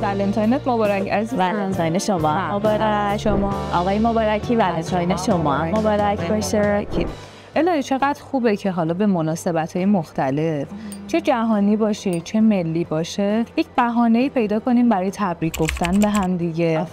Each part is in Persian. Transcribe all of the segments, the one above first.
ولنتاینت مبارک عزیزم. ولنتاین شما مبارک. شما آقای مبارکی ولنتاین شما مبارک باشه. الهی چقدر خوبه که حالا به مناسبت‌های مختلف چه جهانی باشه چه ملی باشه یک بهانه‌ای پیدا کنیم برای تبریک گفتن به هم دیگه،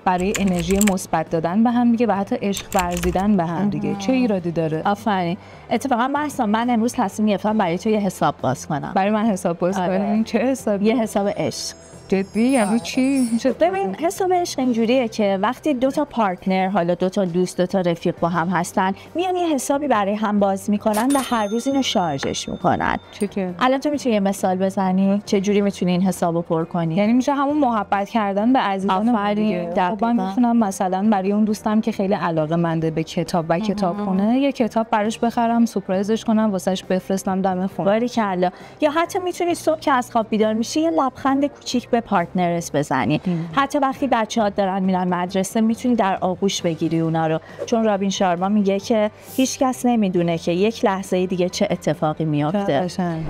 برای انرژی مثبت دادن به هم دیگه و حتی عشق ورزیدن به هم دیگه. چه ایرادی داره؟ آفرین. اتفاقا من امروز تصمیم گرفتم برای تو یه حساب باز کنم. برای من حساب باز کنیم؟ چه حسابی؟ یه حساب عشق. جدی؟ یعنی چی؟ ببین حساب عشق اینجوریه که وقتی دو تا پارتنر، حالا دو تا دوست، دو تا رفیق با هم هستن، میان یه حسابی برای هم باز میکنن و هر روز اینو شارژش میکنن. چیکه؟ الان تو میتونی یه مثال بزنی چه جوری میتونی این حسابو پر کنی؟ یعنی میشه همون محبت کردن به عزیزان دیگه. خب من میتونم مثلا برای اون دوستم که خیلی علاقه‌منده به کتاب و کتابخونه یه کتاب براش بخرم، سورپرایزش کنم، واسش بفرستم دم خونه. باریکلا. یا حتی میتونی صبح که از خواب بیدار میشی یه لبخند کوچیک به پارتنرت بزنی. حتی وقتی بچه‌ها دارن میرن مدرسه میتونی در آغوش بگیری اونا رو، چون رابین شارما میگه که هیچ کس نمیدونه که یک لحظه دیگه چه اتفاقی میفته.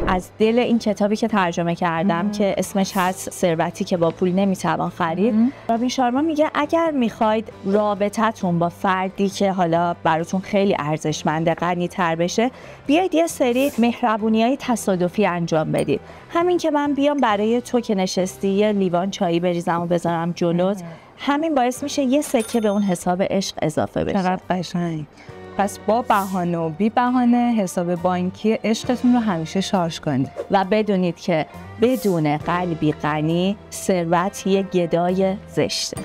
از دل این کتابی که ترجمه کردم که اسمش هست ثروتی که با پول نمیتوان خرید، رابین شارما میگه اگر میخواید رابطتون با فردی که حالا براتون خیلی ارزشمنده غنی‌تر بشه، بیاید یه سری مهربونی‌های تصادفی انجام بدید. همین که من بیام برای تو که نشستی یه لیوان چایی بریزم و بذارم جلوت، همین باعث میشه یه سکه به اون حساب عشق اضافه بشه. چقدر قشنگ. پس با بهانه و بی بهانه حساب بانکی عشقتون رو همیشه شارژ کنید و بدونید که بدون قلبی غنی ثروت یه گدای زشته.